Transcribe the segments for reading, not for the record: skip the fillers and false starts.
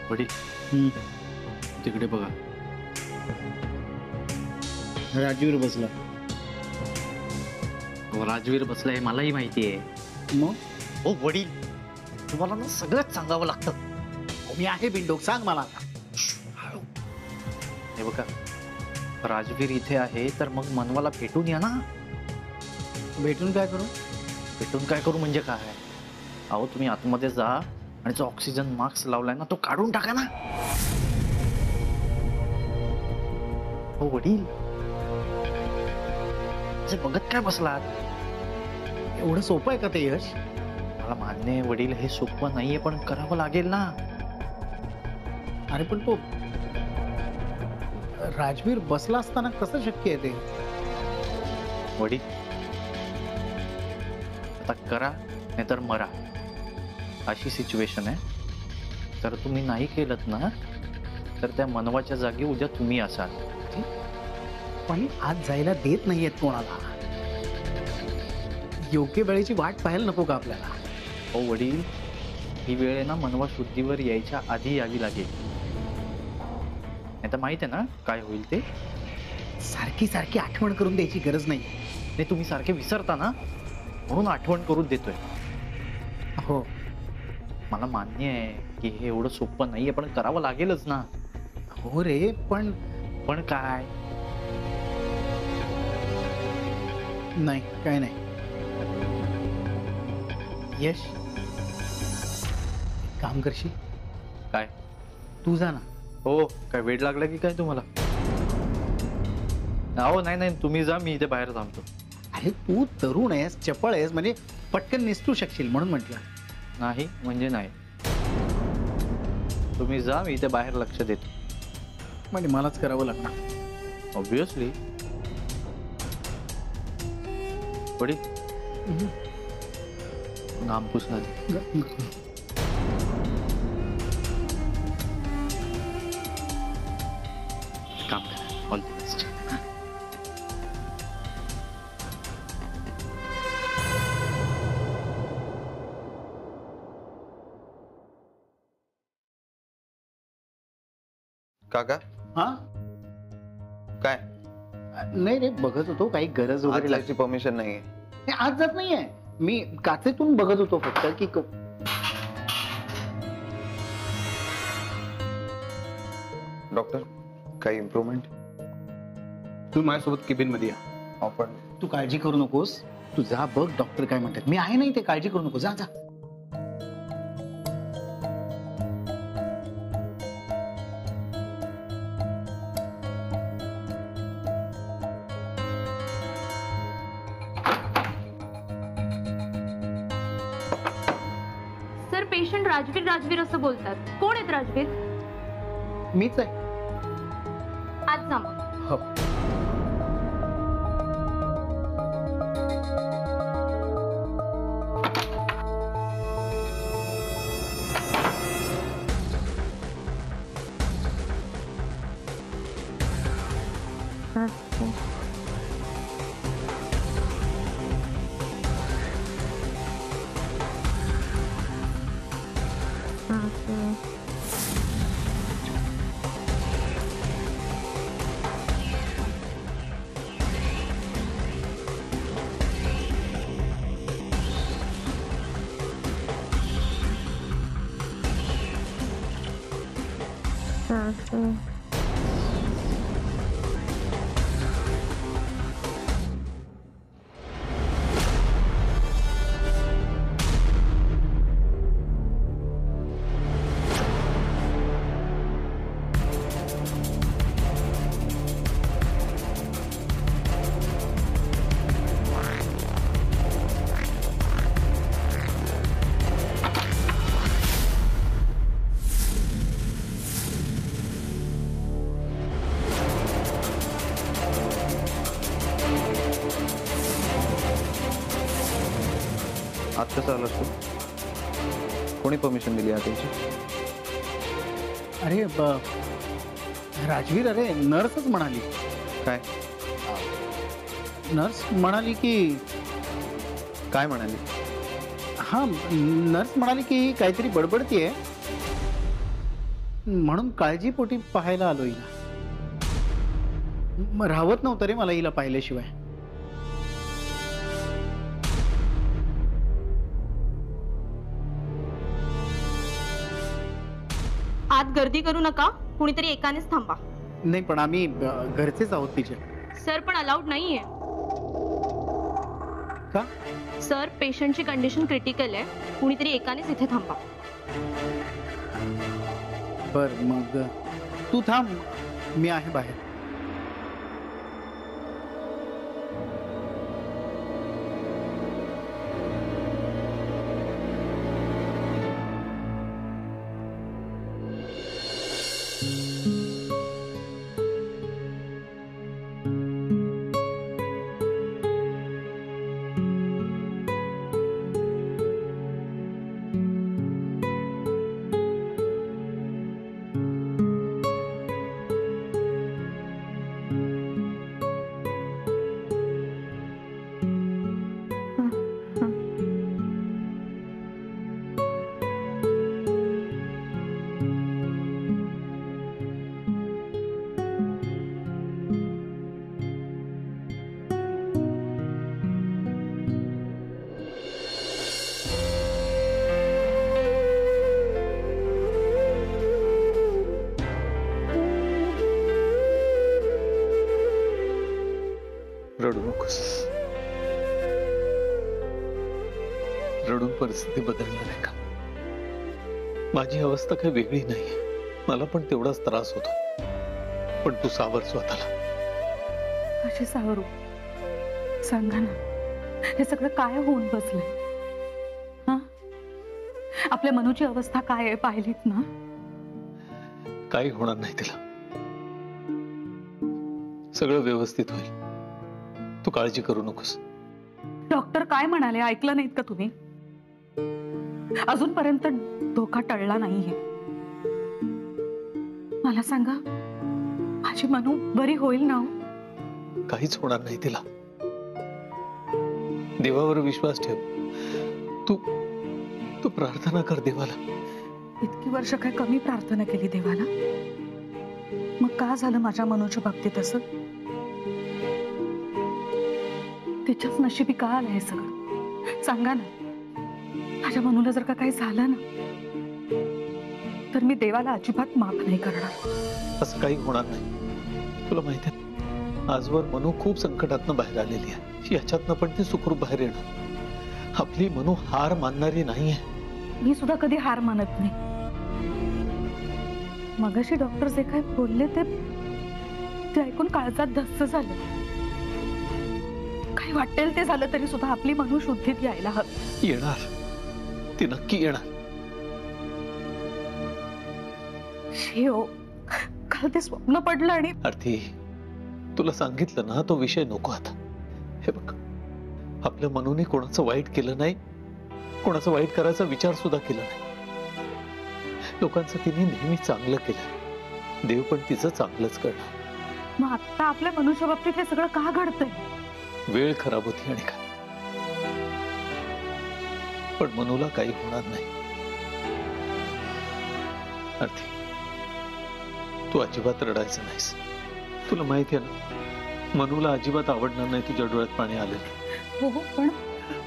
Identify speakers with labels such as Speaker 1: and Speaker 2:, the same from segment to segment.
Speaker 1: वडील तिकडे बघा.
Speaker 2: राजवीर बसला.
Speaker 1: राजवीर बसलाय मलाही माहिती आहे.
Speaker 2: मग
Speaker 1: हो वडील, तुम्हाला ना सगळंच सांगावं लागतं.
Speaker 2: मी आहे बिंडोक, सांग मला.
Speaker 1: हे बघा, राजवीर इथे आहे तर मग मनवाला भेटून या ना.
Speaker 2: भेटून काय करू?
Speaker 1: भेटून काय करू म्हणजे काय? अहो तुम्ही आतमध्ये जा आणि जो ऑक्सिजन मास्क लावलाय ना तो काढून टाका ना. हो वडील, जे बघत काय बसलात?
Speaker 2: एवढं सोपं आहे का ते यश?
Speaker 1: मला मान्य आहे वडील, हे सोपं नाहीये पण करावं लागेल ना.
Speaker 2: अरे पण तो राजवीर बसला असताना कसं शक्य आहे ते?
Speaker 1: वडील आता करा नाहीतर मरा अशी सिच्युएशन आहे. तर तुम्ही नाही केलं ना तर त्या मनवाच्या जागी उद्या तुम्ही असाल.
Speaker 2: पण आज जायला देत नाहीयेत कोणाला. योग्य वेळेची वाट पाहायला नको का आपल्याला?
Speaker 1: हो वडील, ही वेळ आहे ना मनवा शुद्धीवर यायच्या आधी यावी लागेल. नाही तर माहित आहे ना काय होईल ते.
Speaker 2: सारखी सारखी आठवण करून द्यायची गरज नाही.
Speaker 1: नाही तुम्ही सारखे विसरता ना म्हणून आठवण करून देतोय.
Speaker 2: हो
Speaker 1: मला मान्य आहे की हे एवढं सोपं नाहीये पण करावं लागेलच ना.
Speaker 2: हो रे, पण
Speaker 1: पण काय?
Speaker 2: नाही काय नाही. यश, काम करशील?
Speaker 1: काय?
Speaker 2: तू जा ना.
Speaker 1: हो काय वेळ लागला की काय तुम्हाला? अहो नाही नाही तुम्ही जा, मी इथे बाहेर थांबतो.
Speaker 2: अरे तू तरुण आहेस, चपळ आहेस, म्हणजे पटकन निसटू शकशील म्हणून म्हटलं.
Speaker 1: नाही म्हणजे नाही. तुम्ही जा, मी इथे बाहेर लक्ष देतो.
Speaker 2: म्हणजे मलाच करावं लागणार.
Speaker 1: ऑब्विसली. वडील नाम पुसणार. काम करा. All the best.
Speaker 3: काका
Speaker 2: हा
Speaker 3: काय
Speaker 2: नाही रे, बघत होतो काही गरज वगैरे लागली.
Speaker 3: आजची परमिशन नाहीये.
Speaker 2: नाही, आज जात नाहीये. मी काचेतून बघत होतो फक्त की
Speaker 3: डॉक्टर काही इम्प्रूव्हमेंट?
Speaker 2: तू माझ्यासोबत केबिन मध्ये या.
Speaker 3: आपण
Speaker 2: तू काळजी करू नकोस. तू जा, बघ डॉक्टर काय म्हणतात. मी आहे नाही ते, काळजी करू नको. जा जा.
Speaker 4: सर, पेशंट राजवीर राजवीर असं बोलतात. कोण आहेत राजवीर?
Speaker 2: मीच आहे.
Speaker 4: आज जा मग.
Speaker 2: हो.
Speaker 3: आज कसं आलास तू? कोणी परमिशन दिली आता याची?
Speaker 2: अरे राजवीर, अरे नर्सच म्हणाली.
Speaker 3: काय
Speaker 2: नर्स म्हणाली की
Speaker 3: काय म्हणाली?
Speaker 2: हा, नर्स म्हणाली की काहीतरी बडबडतीये. म्हणून काळजीपोटी पाहायला आलो हिला. राहवत नव्हतं रे मला हिला पाहिल्याशिवाय.
Speaker 4: आत गर्दी करू नका, कुणीतरी एकानेच थांबा.
Speaker 2: नाही पण आम्ही घरचेच आहोत तिच्या.
Speaker 4: सर पण अलाउड नाहीये.
Speaker 2: का?
Speaker 4: सर, पेशंटची कंडिशन क्रिटिकल आहे, कुणीतरी एकानेच इथे थांबा.
Speaker 2: बर मग तू थांब, मी आहे बाहेर.
Speaker 3: रडू नकोस. रडून परिस्थिती बदलणार आहे का? माझी अवस्था काही वेगळी नाहीये. मला पण तेवढाच त्रास होतो. पण तू सावर स्वतःला.
Speaker 5: कशी सावरू? सांगा ना, हे सगळं काय होऊन बसलंय? हा, आपल्या मनूची अवस्था काय आहे पाहिलीत ना?
Speaker 3: काही होणार नाही तिला. सगळं व्यवस्थित होईल. तू काळजी करू नकोस.
Speaker 5: डॉक्टर काय म्हणाले ऐकलं नाहीत का तुम्ही? अजूनपर्यंत धोका टळला नाहीये. मला सांगा, माझी मनू बरी होईल ना?
Speaker 3: काहीच होणार नाही तिला. देवावर विश्वास ठेव. तू तू प्रार्थना कर देवाला.
Speaker 5: इतकी वर्ष काय कमी प्रार्थना केली देवाला? मग का झालं माझ्या मनूच्या बाबतीत असं? तिच्याच नशिबी का आलं हे सगळं? सांगा ना. माझ्या मनूला जर का काही झालं ना, तर मी देवाला अजिबात माफ नाही करणार.
Speaker 3: असं काही होणार नाही. तुला माहिती आहे, आजवर मनू खूप संकटातनं बाहेर आलेली आहे. याच्यातनं पण ती सुखरूप बाहेर येणार. आपली मनू हार मानणारी नाहीये.
Speaker 5: मी सुद्धा कधी हार मानत नाही. मगाशी डॉक्टर जे काय बोलले ते ऐकून काळजात धस्स झालं. काही वाटेल ते झालं तरी सुद्धा आपली मनू शुद्धीत यायला हवी.
Speaker 3: येणार, ती नक्की येणार.
Speaker 5: शिव, काल ते स्वप्न पडलं आणि
Speaker 3: अर्थी, तुला सांगितलं ना, तो विषय नको आता. हे बघ, आपल्या मनूने कोणाचं वाईट केलं नाही, कोणाचं वाईट करायचा विचार सुद्धा केला नाही. लोकांचं तिने नेहमी चांगलं केलं. देव पण तिचं चांगलंच करणार.
Speaker 5: मग आता आपल्या मनूच्या बाबतीत हे सगळं का घडतंय?
Speaker 3: वेळ खराब होती आणि काय. पण मनूला काही होणार नाही. अर्थी, तू अजिबात रडायचं नाहीस. तुला माहिती आहे ना, मनूला अजिबात आवडणार नाही तुझ्या डोळ्यात पाणी आलेलं.
Speaker 5: हो, पण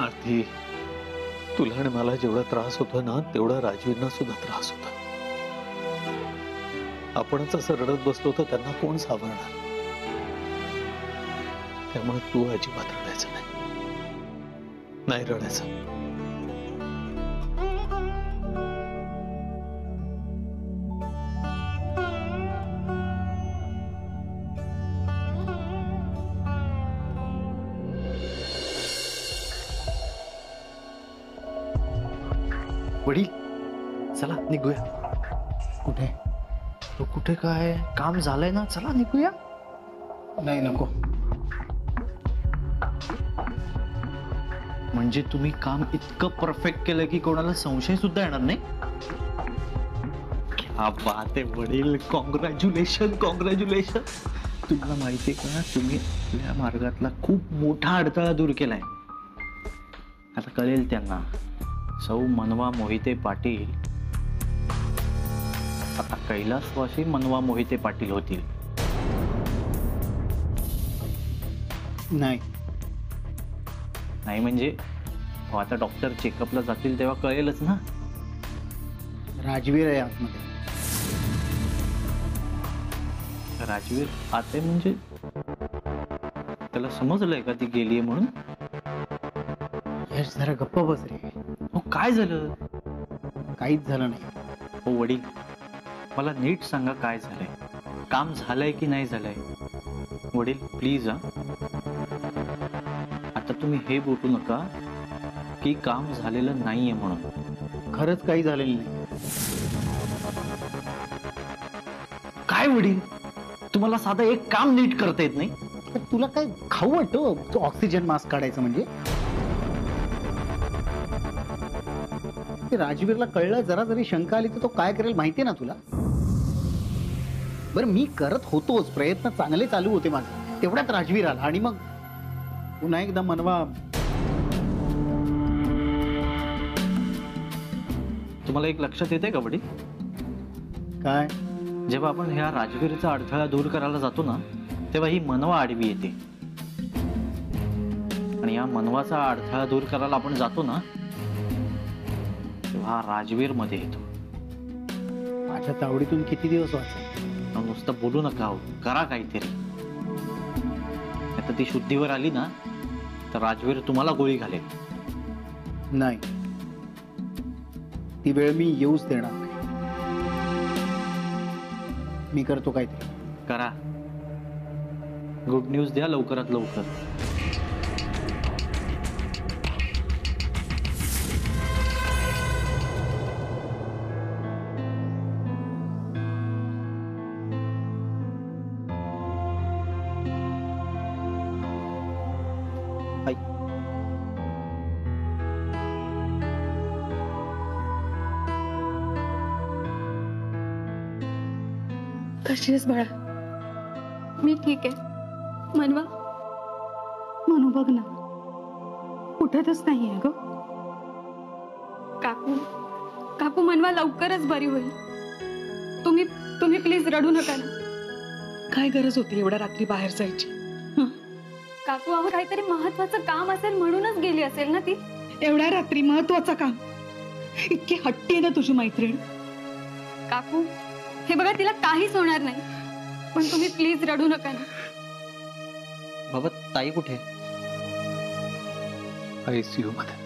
Speaker 3: अर्थी, तुला आणि मला जेवढा त्रास होतो ना, तेवढा राजवीरना सुद्धा त्रास होता. आपणच असं रडत बसलो तर त्यांना कोण सावरणार? त्यामुळे तू अजिबात रडायचं नाही रडायचं.
Speaker 1: वडील, चला निघूया.
Speaker 2: कुठे?
Speaker 1: तो कुठे काय, काम झालंय ना, चला निघूया.
Speaker 2: नाही, नको.
Speaker 1: म्हणजे तुम्ही काम इतकं परफेक्ट केलं की कोणाला संशय सुद्धा येणार नाही. क्या बात आहे वडील, कॉंग्रॅच्युलेशन. तुम्हाला माहितीये का, तुम्ही आपल्या मार्गातला खूप मोठा अडथळा दूर केलाय. आता कळेल त्यांना, सौ मनवा मोहिते पाटील आता कैलासवासी मनवा मोहिते पाटील होतील.
Speaker 2: नाही.
Speaker 1: नाही म्हणजे हो, आता डॉक्टर चेकअपला जातील तेव्हा कळेलच ना.
Speaker 2: राजवीर आहे आतमध्ये.
Speaker 1: राजवीर आते म्हणजे त्याला समजलंय का ती गेलीये म्हणून?
Speaker 2: यश जरा गप्प बस रे.
Speaker 1: हो काय झालं?
Speaker 2: काहीच झालं नाही.
Speaker 1: हो वडील, मला नीट सांगा काय झालंय, काम झालंय की नाही झालंय? वडील प्लीज हा. आता तुम्ही हे बोलू नका की काम झालेलं नाहीये म्हणून.
Speaker 2: खरंच काही झालेलं नाही.
Speaker 1: काय वडील, तुम्हाला साधं एक काम नीट करता येत नाही?
Speaker 2: तर तुला काय खाऊ वाटतो तो ऑक्सिजन मास्क काढायचं म्हणजे? ते राजवीरला कळलं, जरा जरी शंका आली तर तो काय करेल माहितीये ना तुला? बरं मी करत होतोच, प्रयत्न चांगले चालू होते माझे, तेवढ्यात राजवीर आला आणि मग पुन्हा एकदा मनवा.
Speaker 1: तुम्हाला एक लक्षात येते का वडील?
Speaker 2: काय?
Speaker 1: जेव्हा आपण ह्या राजवीरचा अडथळा दूर करायला जातो ना, तेव्हा ही मनवा आडवी येते. आणि या मनवाचा अडथळा दूर करायला आपण जातो ना, तेव्हा राजवीर मध्ये येतो.
Speaker 2: माझ्या तावडीतून किती दिवस वाचेल?
Speaker 1: नुसतं बोलू नका हो, करा काहीतरी. आता ती शुद्धीवर आली ना तर राजवीर तुम्हाला गोळी घालेल.
Speaker 2: नाही, ती वेळ मी येऊच देणार नाही. मी करतो काहीतरी.
Speaker 1: करा. गुड न्यूज द्या लवकरात लवकर.
Speaker 5: कशी आहेस बाळा?
Speaker 4: मी ठीक आहे. मनवा,
Speaker 5: मनू बघ ना, उठतच नाहीये ग.
Speaker 4: काकू काकू मनवा लवकरच बरी होईल. तुम्ही तुम्ही प्लीज रडू नका ना.
Speaker 5: काय गरज होती एवढ्या रात्री बाहेर जायची?
Speaker 4: काकू अहो काहीतरी महत्वाचं काम असेल म्हणूनच गेली असेल ना ती.
Speaker 5: एवढ्या रात्री महत्वाचं काम? इतकी हट्टी आहे ना तुझी मैत्रीण.
Speaker 4: काकू हे बघा, तिला काहीच होणार नाही, पण तुम्ही प्लीज रडू नका ना.
Speaker 1: बाबा ताई कुठे?
Speaker 3: ICU मध्ये.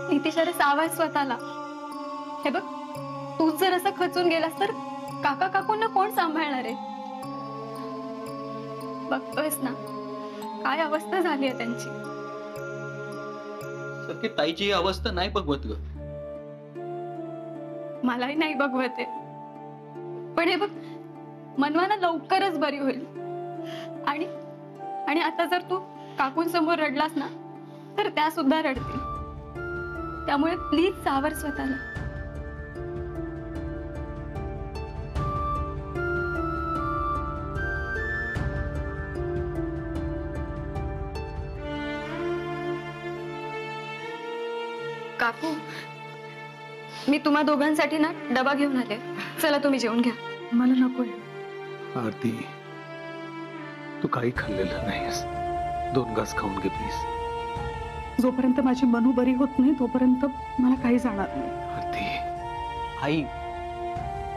Speaker 4: नितिशाला सावध स्वतःला. हे बघ, तूच जर असं खचून गेलास तर काका काकूंना कोण सांभाळणार आहे? बघतोयस ना काय अवस्था झाली आहे त्यांची.
Speaker 1: सख्खी ताईची ही अवस्था नाही बघवत ग.
Speaker 4: मलाही नाही बघवत आहे, पण हे बघ, मनवाना लवकरच बरी होईल. आणि आणि आता जर तू काकूंसमोर रडलास ना तर त्या सुद्धा रडतील. त्यामुळे प्लीज सावर स्वतःला. काकू, मी तुम्हा दोघांसाठी ना डबा घेऊन आले. चला तुम्ही जेवून घ्या.
Speaker 5: मला नकोय.
Speaker 3: आरती, तू काही खाल्लेलं नाहीस. 2 घास खाऊन घे प्लीज.
Speaker 5: जोपर्यंत माझी मनू बरी होत नाही तोपर्यंत मला काही जाणार नाही.
Speaker 3: आरती,
Speaker 1: आई,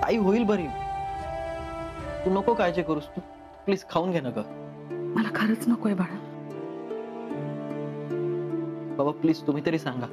Speaker 1: ताई होईल बरी. तू नको काळजी करूस. तू प्लीज खाऊन घे ना ग.
Speaker 5: मला खरंच नकोय बाळा.
Speaker 1: बाबा प्लीज तुम्ही तरी सांगा.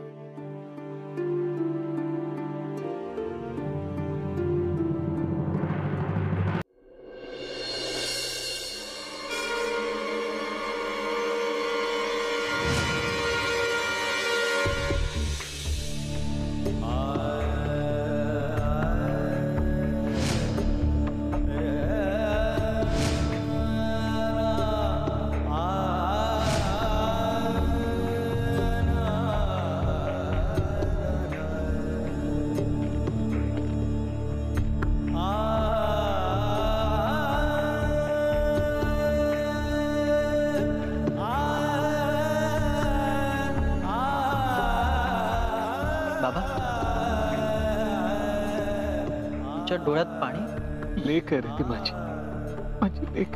Speaker 6: तुमच्या डोळ्यात पाणी?
Speaker 3: लेक आहे रे ती माझी लेक.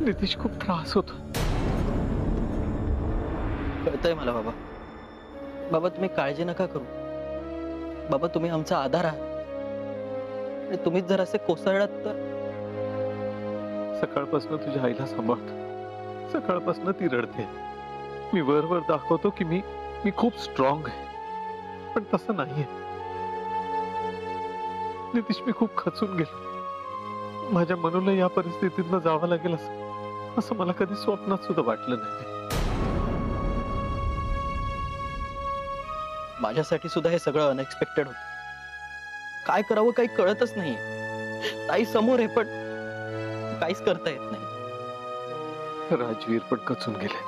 Speaker 3: नितीश खूप त्रास होतो.
Speaker 6: कळतंय मला बाबा. बाबा तुम्ही काळजी नका करू. बाबा तुम्ही आमचा आधार आहात. आणि तुम्हीच जर असे कोसळलात तर?
Speaker 3: सकाळपासून तुझ्या आईला सांभाळतो. सकाळपासून ती रडते. मी वर दाखवतो की मी खूप स्ट्रॉंग आहे, पण तसं नाहीये. नितीश, मी खूप खचून गेलो. माझ्या मनूला या परिस्थितीतनं जावं लागेल असं मला कधी स्वप्नात सुद्धा वाटलं नाही.
Speaker 6: माझ्यासाठी सुद्धा हे सगळं अनएक्सपेक्टेड होतं. काय करावं काही कळतच नाहीये. ताई समोर आहे पण काहीच करता येत नाही.
Speaker 3: राजवीर पण खचून गेले.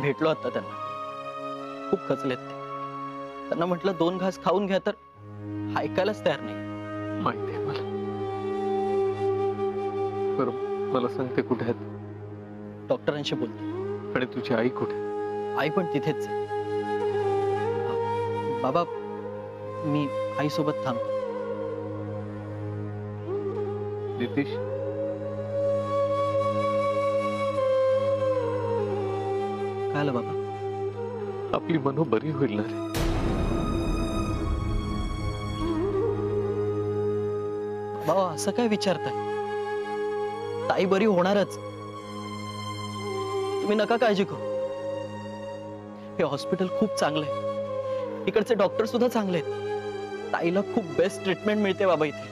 Speaker 6: भेटलो आता त्यांना. खूप खचलेत ते. त्यांना म्हटलं 2 घास खाऊन घ्या तर ऐकायलाच तयार नाही.
Speaker 3: माहिती आहे मला. बरं, मला सांगते कुठे आहेत?
Speaker 6: डॉक्टरांशी बोलतो.
Speaker 3: आणि तुझी आई कुठे?
Speaker 6: आई पण तिथेच आहे. बाबा मी आईसोबत थांबतो.
Speaker 3: नितीश,
Speaker 6: काय आलं बाबा?
Speaker 3: आपली मनू बरी होईल ना रे?
Speaker 6: बाबा असं काय विचारताय? ताई बरी होणारच. तुम्ही नका काळजी करू. हे हॉस्पिटल खूप चांगलं आहे. इकडचे डॉक्टर सुद्धा चांगले आहेत. ताईला खूप बेस्ट ट्रीटमेंट मिळते बाबा इथे.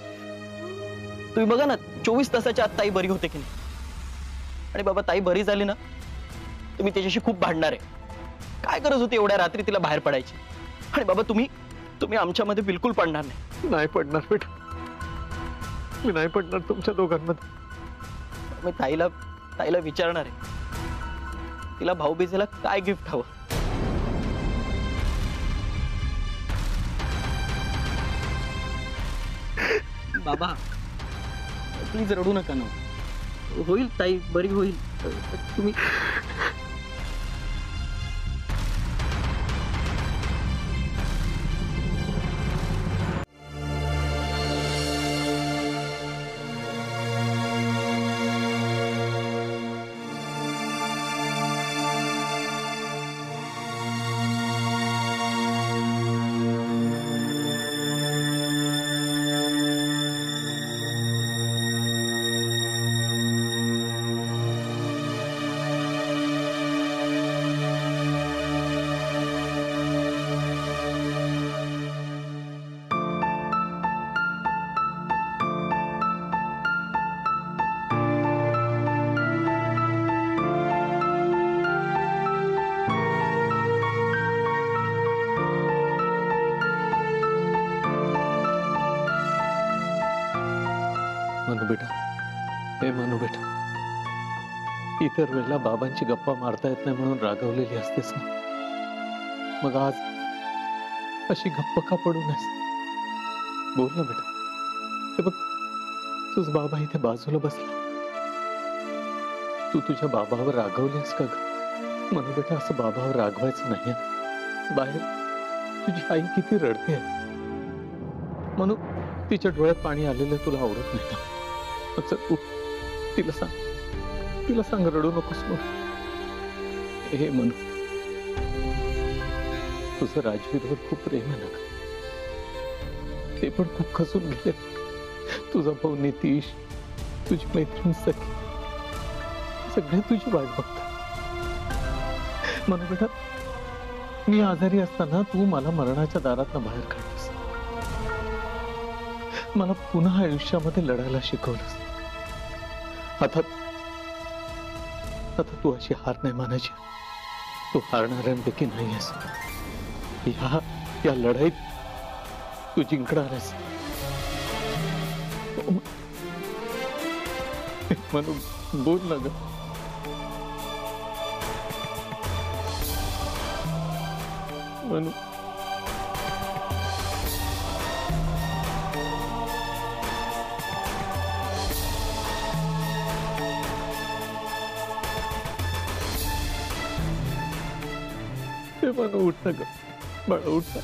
Speaker 6: तुम्ही बघा ना 24 तासाच्या आत ताई बरी होते की नाही. आणि बाबा ताई बरी झाली ना, तुम्ही त्याच्याशी खूप भांडणार आहे. काय गरज होती एवढ्या रात्री तिला बाहेर पडायची. आणि बाबा तुम्ही आमच्यामध्ये बिलकुल पडणार नाही.
Speaker 3: नाही पडणार बेटा. मी नाही पडणार तुमच्या दोघांमध्ये.
Speaker 6: मी ताईला विचारणार आहे तिला भाऊबीजेला काय गिफ्ट हवं. बाबा प्लीज रडू नका ना. होईल ताई बरी होईल. तुम्ही
Speaker 3: मनू बेटा, हे मनू बेटा, इतर वेळेला बाबांची गप्पा मारता येत नाही म्हणून रागवलेली असतेस ना. मग आज अशी गप्प का पडू नयेस? बोल ना बेटा. हे बघ, तुझ बाबा इथे बाजूला बसला. तू तुझ्या बाबावर रागवलीस का ग? मनू बेटा, असं बाबावर रागवायचं नाही. बाहेर तुझी आई किती रडते. मनू, तिच्या डोळ्यात पाणी आलेलं तुला आवडत नाही का? चल उठ, तिला सांग रडू नकोस म्हणून. हे मनू, तुझं राजवीरवर खूप प्रेम आहे ना. ते पण खूप खचून गेले. तुझा भाऊ नितीश, तुझी मैत्रीण सखी, सगळे तुझी वाट बघतात. मनू बेटा, मी आजारी असताना तू मला मरणाच्या दारातनं बाहेर काढलीस. मला पुन्हा आयुष्यामध्ये लढायला शिकवलंस. आता तू अशी हार नाही मानायची. तू हारणाऱ्यांपैकी नाही आहेस. या लढाईत तू जिंकणार आहेस. म्हणून बोल ना ग. म्हणून उठ ना ग बाळा, उठ ना.